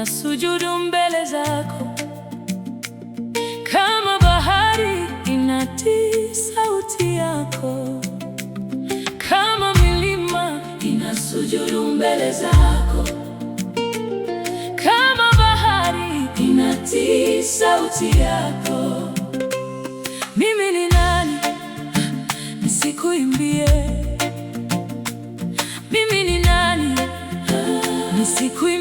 ninasujudu mbele zako. Kama bahari inatii sauti yako, kama milima inasujudu mbele zako. Kama bahari inatii sauti yako. Mimi ni nani nisikuimbie? Mimi ni nani nisikuimbie?